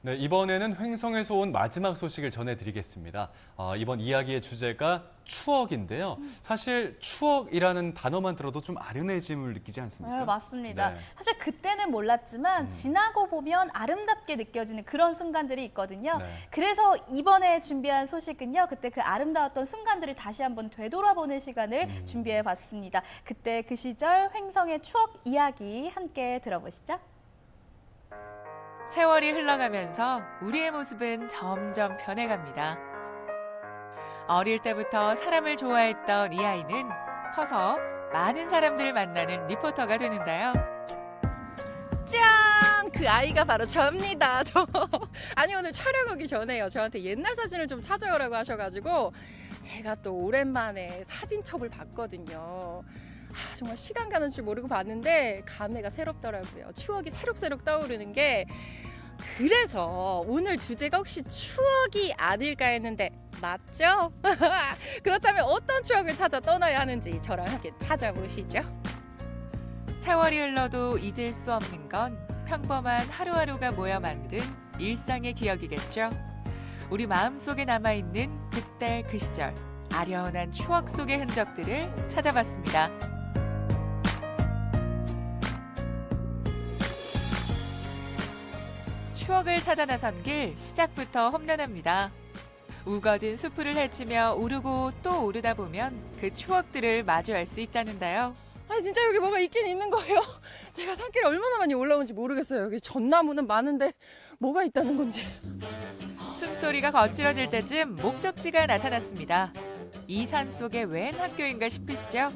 네, 이번에는 횡성에서 온 마지막 소식을 전해드리겠습니다. 이번 이야기의 주제가 추억인데요. 사실 추억이라는 단어만 들어도 좀 아련해짐을 느끼지 않습니까? 네, 맞습니다. 네. 사실 그때는 몰랐지만 지나고 보면 아름답게 느껴지는 그런 순간들이 있거든요. 네. 그래서 이번에 준비한 소식은요. 그때 그 아름다웠던 순간들을 다시 한번 되돌아보는 시간을 준비해봤습니다. 그때 그 시절 횡성의 추억 이야기 함께 들어보시죠. 세월이 흘러가면서 우리의 모습은 점점 변해갑니다. 어릴 때부터 사람을 좋아했던 이 아이는 커서 많은 사람들을 만나는 리포터가 되는데요. 짠! 그 아이가 바로 접니다. 아니 오늘 촬영 오기 전에요. 저한테 옛날 사진을 좀 찾아오라고 하셔가지고 제가 또 오랜만에 사진첩을 봤거든요. 정말 시간 가는 줄 모르고 봤는데 감회가 새롭더라고요. 추억이 새록새록 떠오르는 게. 그래서 오늘 주제가 혹시 추억이 아닐까 했는데 맞죠? 그렇다면 어떤 추억을 찾아 떠나야 하는지 저랑 함께 찾아보시죠. 세월이 흘러도 잊을 수 없는 건 평범한 하루하루가 모여 만든 일상의 기억이겠죠. 우리 마음속에 남아있는 그때 그 시절, 아련한 추억 속의 흔적들을 찾아봤습니다. 추억을 찾아 나선 길 시작부터 험난합니다. 우거진 숲을 헤치며 오르고 또 오르다 보면 그 추억들을 마주할 수 있다는데요. 아니 진짜 여기 뭐가 있긴 있는 거예요. 제가 산길에 얼마나 많이 올라온지 모르겠어요. 여기 전나무는 많은데 뭐가 있다는 건지. 숨소리가 거칠어질 때쯤 목적지가 나타났습니다. 이 산 속에 웬 학교인가 싶으시죠?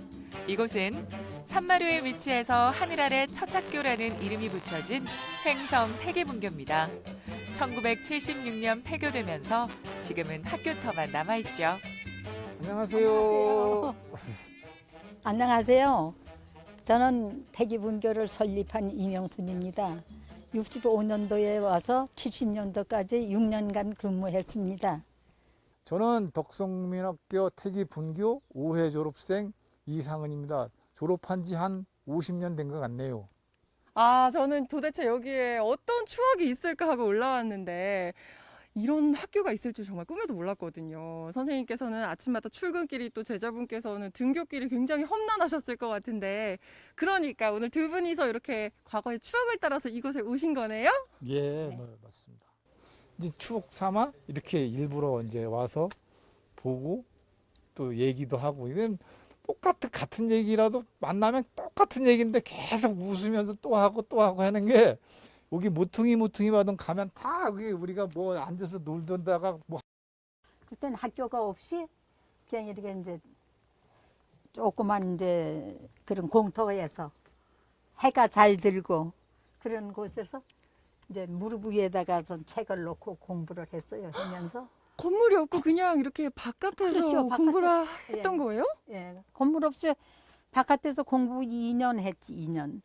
이곳은 산마루에 위치해서 하늘 아래 첫 학교라는 이름이 붙여진 횡성 태계분교입니다. 1976년 폐교되면서 지금은 학교터만 남아있죠. 안녕하세요. 안녕하세요. 저는 태기분교를 설립한 이명순입니다. 65년도에 와서 70년도까지 6년간 근무했습니다. 저는 덕성민학교 태기분교 5회 졸업생 이상은입니다. 졸업한 지 한 50년 된 것 같네요. 저는 도대체 여기에 어떤 추억이 있을까 하고 올라왔는데 이런 학교가 있을 줄 정말 꿈에도 몰랐거든요. 선생님께서는 아침마다 출근길이 또 제자분께서는 등교길이 굉장히 험난하셨을 것 같은데 그러니까 오늘 두 분이서 이렇게 과거의 추억을 따라서 이곳에 오신 거네요? 예, 맞습니다. 이제 추억 삼아 이렇게 일부러 이제 와서 보고 또 얘기도 하고 이건 같은 얘기라도 만나면 똑같은 얘기인데 계속 웃으면서 또 하고 하는 게 여기 모퉁이 받은 가면 다 여기 우리가 뭐 앉아서 놀던다가 뭐 그때는 학교가 없이 그냥 이렇게 이제 조그만 이제 그런 공터에서 해가 잘 들고 그런 곳에서 이제 무릎 위에다가 전 책을 놓고 공부를 했어요. 하면서 건물이 없고 그냥 이렇게 바깥에서 그렇죠, 공부를 바깥에서. 했던 거예요? 예, 건물 없이 바깥에서 공부 2년 했지, 2년.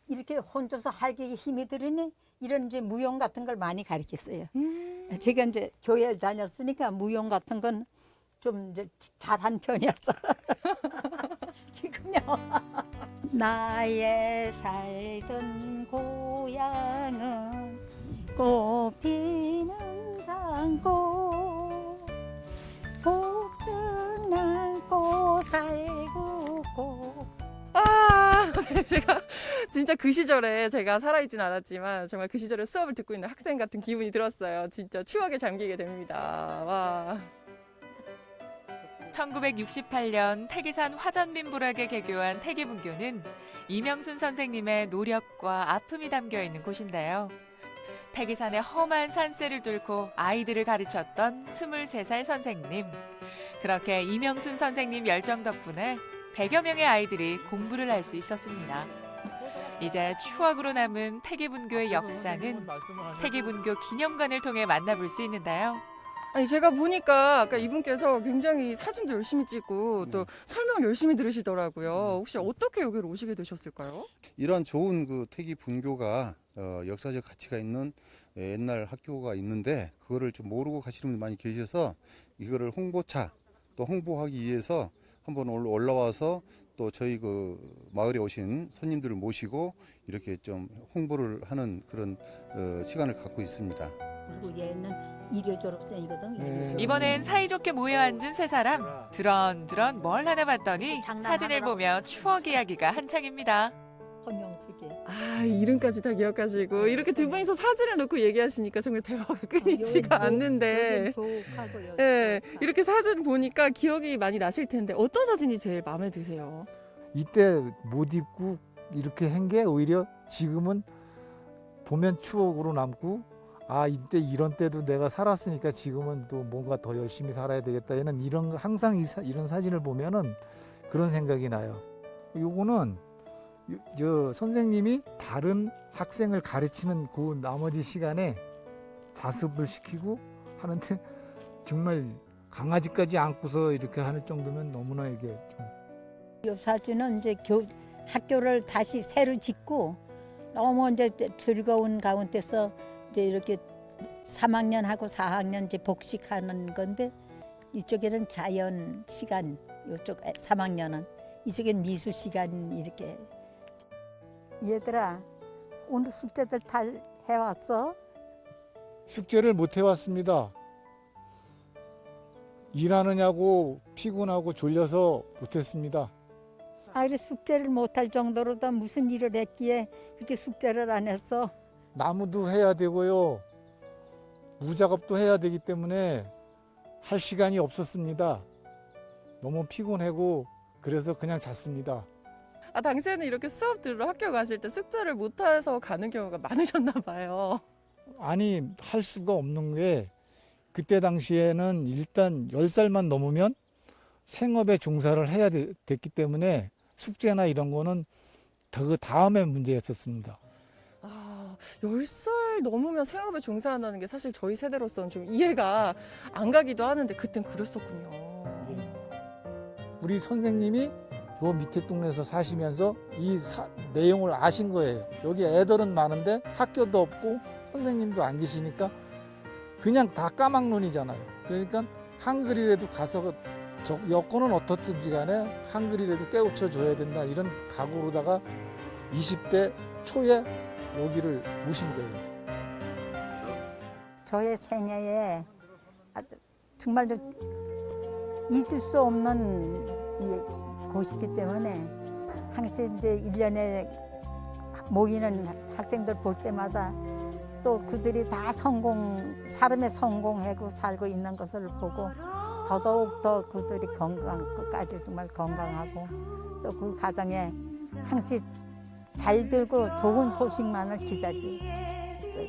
이렇게 혼자서 하기 힘이 들으니 이런 이제 무용 같은 걸 많이 가르쳤어요. 제가 이제 교회를 다녔으니까 무용 같은 건 좀 이제 잘한 편이었어. 지금요. 나의 살던 고향은 꽃피는 산골 복증난 꽃살구고. 제가 진짜 그 시절에 제가 살아있진 않았지만 정말 그 시절에 수업을 듣고 있는 학생 같은 기분이 들었어요. 진짜 추억에 잠기게 됩니다. 와. 1968년 태기산 화전민불학에 개교한 태기분교는 이명순 선생님의 노력과 아픔이 담겨 있는 곳인데요. 태기산의 험한 산세를 뚫고 아이들을 가르쳤던 23살 선생님. 그렇게 이명순 선생님 열정 덕분에 100여 명의 아이들이 공부를 할 수 있었습니다. 이제 추억으로 남은 태기분교의 역사는 태기분교 기념관을 통해 만나볼 수 있는데요. 아니 제가 보니까 아까 이분께서 굉장히 사진도 열심히 찍고 또 설명을 열심히 들으시더라고요. 혹시 어떻게 여기로 오시게 되셨을까요? 이러한 좋은 그 태기 분교가 역사적 가치가 있는 옛날 학교가 있는데 그거를 좀 모르고 가시는 분들 많이 계셔서 이거를 홍보차 또 홍보하기 위해서 한번 올라와서 또 저희 그 마을에 오신 손님들을 모시고 이렇게 좀 홍보를 하는 그런 시간을 갖고 있습니다. 그리고 얘는 일요 졸업생이거든. 일요 졸업생. 이번엔 사이좋게 모여 앉은 세 사람. 드런드런 뭘 하나 봤더니 사진을 보며 추억 이야기가 한창입니다. 허명숙이. 아, 이름까지 다 기억하시고 이렇게 두 분이서 사진을 놓고 얘기하시니까 정말 대화가 끊이지가 않는데. 네, 이렇게 사진 보니까 기억이 많이 나실 텐데 어떤 사진이 제일 마음에 드세요? 이때 못 입고 이렇게 한 게 오히려 지금은 보면 추억으로 남고, 아 이때 이런 때도 내가 살았으니까 지금은 또 뭔가 더 열심히 살아야 되겠다. 얘는 이런 항상 이런 사진을 보면은 그런 생각이 나요. 요거는 저 선생님이 다른 학생을 가르치는 그 나머지 시간에 자습을 시키고 하는데 정말 강아지까지 안고서 이렇게 할 정도면 너무나 이게 좀. 이 사진은 이제 학교를 다시 새로 짓고 너무 이제 즐거운 가운데서 이제 이렇게 3학년하고 4학년 이제 복식하는 건데, 이쪽에는 자연 시간, 이쪽 3학년은 이쪽엔 미술 시간. 이렇게. 얘들아, 오늘 숙제들 다 해왔어? 숙제를 못 해왔습니다. 일하느냐고 피곤하고 졸려서 못했습니다. 아이를 숙제를 못할 정도로 다 무슨 일을 했기에 그렇게 숙제를 안 했어? 나무도 해야 되고요. 무작업도 해야 되기 때문에 할 시간이 없었습니다. 너무 피곤하고 그래서 그냥 잤습니다. 아, 당시에는 이렇게 수업 들으러 학교 가실 때 숙제를 못해서 가는 경우가 많으셨나 봐요. 아니 할 수가 없는 게, 그때 당시에는 일단 10살만 넘으면 생업에 종사를 해야 됐기 때문에 숙제나 이런 거는 그 다음에 문제였었습니다. 아, 10살 넘으면 생업에 종사한다는 게 사실 저희 세대로서는 좀 이해가 안 가기도 하는데 그땐 그랬었군요. 우리 선생님이 요 밑에 동네에서 사시면서 이 내용을 아신 거예요. 여기 애들은 많은데 학교도 없고 선생님도 안 계시니까 그냥 다 까막눈이잖아요. 그러니까 한글이라도 가서 여건은 어떻든지 간에 한글이라도 깨우쳐 줘야 된다, 이런 각오로다가 20대 초에 여기를 오신 거예요. 저의 생애에 아주 정말 잊을 수 없는 이 곳이기 때문에 항상 이제 1년에 모이는 학생들 볼 때마다 또 그들이 다 사람의 성공하고 살고 있는 것을 보고 더더욱 더 그들이 끝까지 정말 건강하고 또 그 가정에 항상 잘 되고 좋은 소식만을 기다리고 있어요.